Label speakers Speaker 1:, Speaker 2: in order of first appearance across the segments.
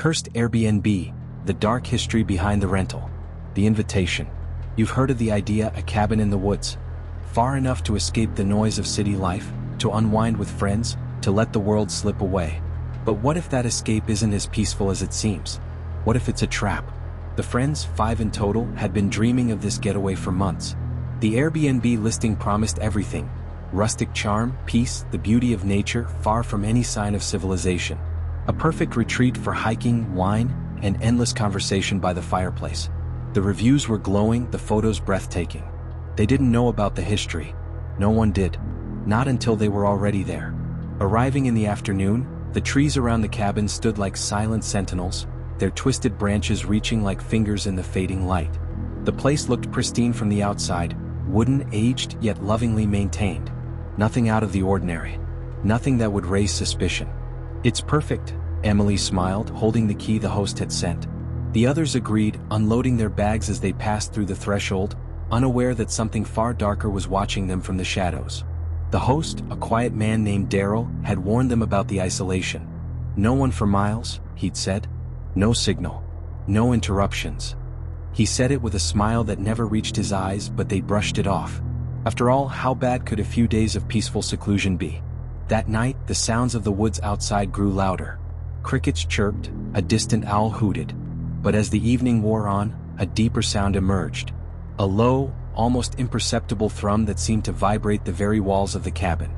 Speaker 1: Cursed Airbnb, the dark history behind the rental. The invitation. You've heard of the idea, a cabin in the woods. Far enough to escape the noise of city life, to unwind with friends, to let the world slip away. But what if that escape isn't as peaceful as it seems? What if it's a trap? The friends, 5 in total, had been dreaming of this getaway for months. The Airbnb listing promised everything. Rustic charm, peace, the beauty of nature, far from any sign of civilization. A perfect retreat for hiking, wine, and endless conversation by the fireplace. The reviews were glowing, the photos breathtaking. They didn't know about the history. No one did. Not until they were already there. Arriving in the afternoon, the trees around the cabin stood like silent sentinels, their twisted branches reaching like fingers in the fading light. The place looked pristine from the outside, wooden, aged, yet lovingly maintained. Nothing out of the ordinary. Nothing that would raise suspicion. "It's perfect," Emily smiled, holding the key the host had sent. The others agreed, unloading their bags as they passed through the threshold, unaware that something far darker was watching them from the shadows. The host, a quiet man named Daryl, had warned them about the isolation. "No one for miles," he'd said. "No signal. No interruptions." He said it with a smile that never reached his eyes, but they brushed it off. After all, how bad could a few days of peaceful seclusion be? That night, the sounds of the woods outside grew louder. Crickets chirped, a distant owl hooted. But as the evening wore on, a deeper sound emerged. A low, almost imperceptible thrum that seemed to vibrate the very walls of the cabin.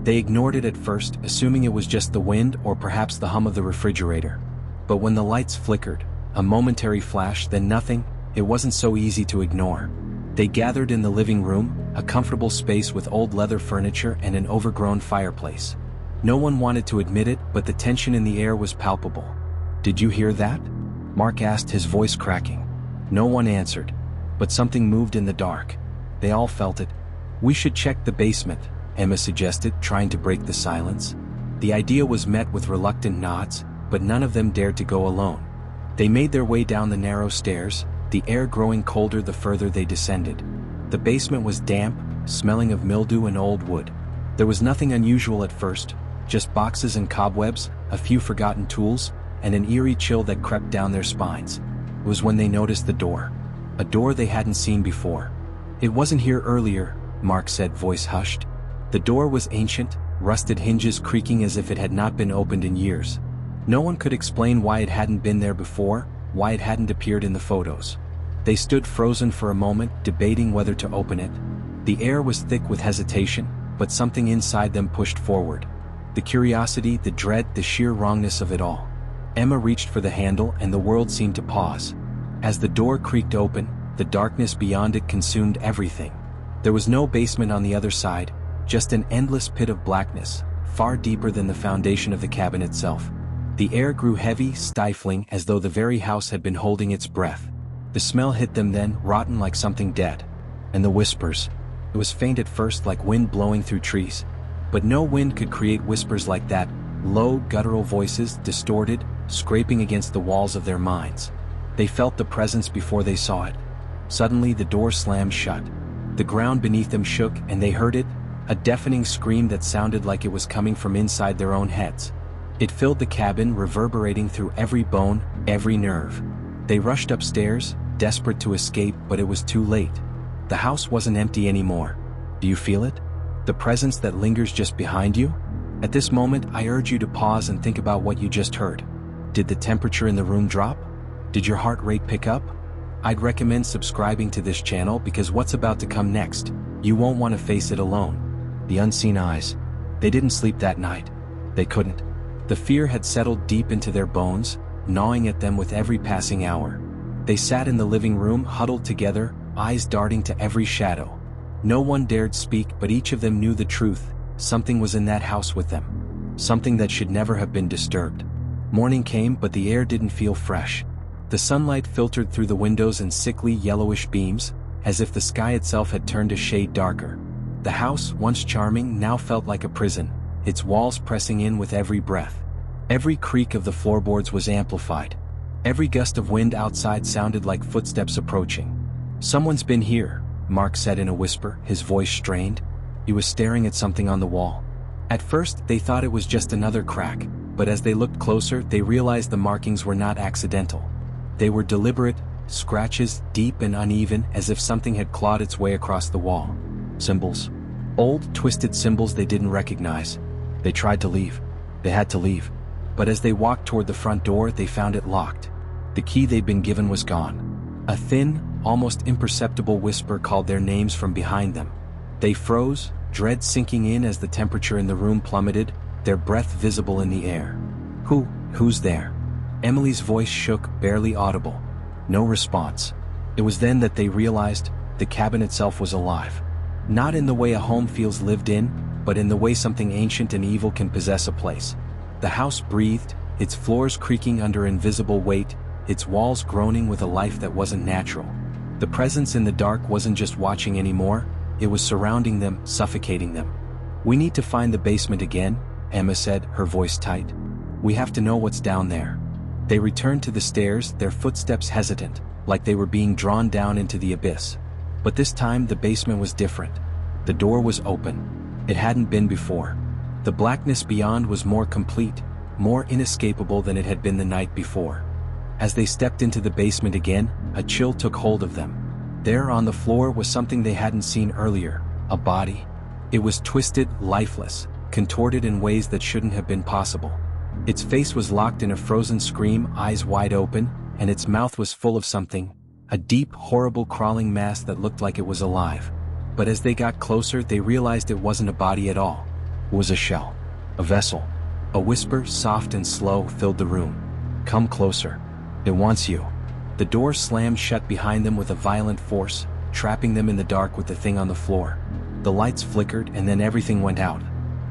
Speaker 1: They ignored it at first, assuming it was just the wind or perhaps the hum of the refrigerator. But when the lights flickered, a momentary flash, then nothing, it wasn't so easy to ignore. They gathered in the living room, a comfortable space with old leather furniture and an overgrown fireplace. No one wanted to admit it, but the tension in the air was palpable. "Did you hear that?" Mark asked, his voice cracking. No one answered, but something moved in the dark. They all felt it. "We should check the basement," Emma suggested, trying to break the silence. The idea was met with reluctant nods, but none of them dared to go alone. They made their way down the narrow stairs, the air growing colder the further they descended. The basement was damp, smelling of mildew and old wood. There was nothing unusual at first, just boxes and cobwebs, a few forgotten tools, and an eerie chill that crept down their spines. It was when they noticed the door. A door they hadn't seen before. "It wasn't here earlier," Mark said, voice hushed. The door was ancient, rusted hinges creaking as if it had not been opened in years. No one could explain why it hadn't been there before, why it hadn't appeared in the photos. They stood frozen for a moment, debating whether to open it. The air was thick with hesitation, but something inside them pushed forward. The curiosity, the dread, the sheer wrongness of it all. Emma reached for the handle and the world seemed to pause. As the door creaked open, the darkness beyond it consumed everything. There was no basement on the other side, just an endless pit of blackness, far deeper than the foundation of the cabin itself. The air grew heavy, stifling, as though the very house had been holding its breath. The smell hit them then, rotten like something dead. And the whispers. It was faint at first, like wind blowing through trees. But no wind could create whispers like that, low, guttural voices, distorted, scraping against the walls of their minds. They felt the presence before they saw it. Suddenly the door slammed shut. The ground beneath them shook, and they heard it, a deafening scream that sounded like it was coming from inside their own heads. It filled the cabin, reverberating through every bone, every nerve. They rushed upstairs, desperate to escape, but it was too late. The house wasn't empty anymore. Do you feel it? The presence that lingers just behind you? At this moment, I urge you to pause and think about what you just heard. Did the temperature in the room drop? Did your heart rate pick up? I'd recommend subscribing to this channel because what's about to come next, you won't want to face it alone. The unseen eyes. They didn't sleep that night. They couldn't. The fear had settled deep into their bones, gnawing at them with every passing hour. They sat in the living room, huddled together, eyes darting to every shadow. No one dared speak, but each of them knew the truth. Something was in that house with them. Something that should never have been disturbed. Morning came, but the air didn't feel fresh. The sunlight filtered through the windows in sickly yellowish beams, as if the sky itself had turned a shade darker. The house, once charming, now felt like a prison, its walls pressing in with every breath. Every creak of the floorboards was amplified. Every gust of wind outside sounded like footsteps approaching. "Someone's been here," Mark said in a whisper, his voice strained. He was staring at something on the wall. At first, they thought it was just another crack, But as they looked closer, they realized the markings were not accidental. They were deliberate, scratches, deep and uneven, as if something had clawed its way across the wall. Symbols. Old, twisted symbols they didn't recognize. They tried to leave. They had to leave. But as they walked toward the front door, they found it locked. The key they'd been given was gone. A thin, almost imperceptible whisper called their names from behind them. They froze, dread sinking in as the temperature in the room plummeted, their breath visible in the air. Who's there? Emily's voice shook, barely audible. No response. It was then that they realized the cabin itself was alive. Not in the way a home feels lived in, but in the way something ancient and evil can possess a place. The house breathed, its floors creaking under invisible weight, its walls groaning with a life that wasn't natural. The presence in the dark wasn't just watching anymore, it was surrounding them, suffocating them. "We need to find the basement again," Emma said, her voice tight. "We have to know what's down there." They returned to the stairs, their footsteps hesitant, like they were being drawn down into the abyss. But this time the basement was different. The door was open. It hadn't been before. The blackness beyond was more complete, more inescapable than it had been the night before. As they stepped into the basement again, a chill took hold of them. There on the floor was something they hadn't seen earlier, a body. It was twisted, lifeless, contorted in ways that shouldn't have been possible. Its face was locked in a frozen scream, eyes wide open, and its mouth was full of something, a deep, horrible crawling mass that looked like it was alive. But as they got closer, they realized it wasn't a body at all. It was a shell, a vessel. A whisper, soft and slow, filled the room. "Come closer. It wants you." The door slammed shut behind them with a violent force, trapping them in the dark with the thing on the floor. The lights flickered and then everything went out.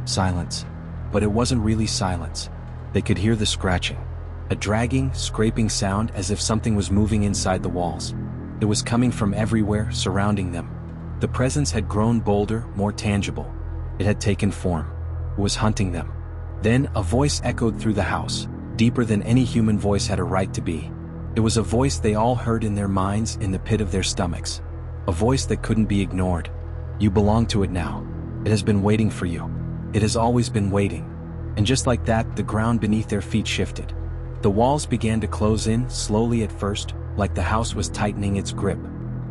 Speaker 1: Silence. But it wasn't really silence. They could hear the scratching. A dragging, scraping sound as if something was moving inside the walls. It was coming from everywhere, surrounding them. The presence had grown bolder, more tangible. It had taken form. It was hunting them. Then a voice echoed through the house, deeper than any human voice had a right to be. It was a voice they all heard in their minds, in the pit of their stomachs. A voice that couldn't be ignored. "You belong to it now. It has been waiting for you. It has always been waiting." And just like that, the ground beneath their feet shifted. The walls began to close in, slowly at first, like the house was tightening its grip.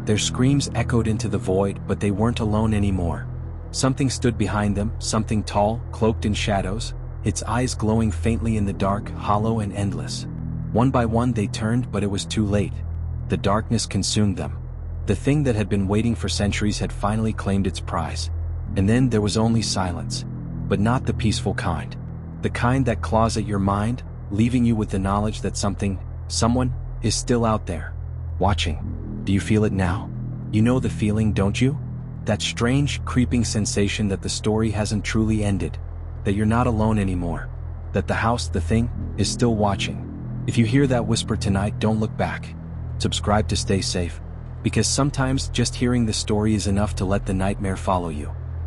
Speaker 1: Their screams echoed into the void, but they weren't alone anymore. Something stood behind them, something tall, cloaked in shadows, its eyes glowing faintly in the dark, hollow and endless. One by one they turned, but it was too late. The darkness consumed them. The thing that had been waiting for centuries had finally claimed its prize. And then there was only silence. But not the peaceful kind. The kind that claws at your mind, leaving you with the knowledge that someone, is still out there, watching. Do you feel it now? You know the feeling, don't you? That strange, creeping sensation that the story hasn't truly ended. That you're not alone anymore. That the house, the thing, is still watching. If you hear that whisper tonight, don't look back. Subscribe to stay safe. Because sometimes just hearing the story is enough to let the nightmare follow you.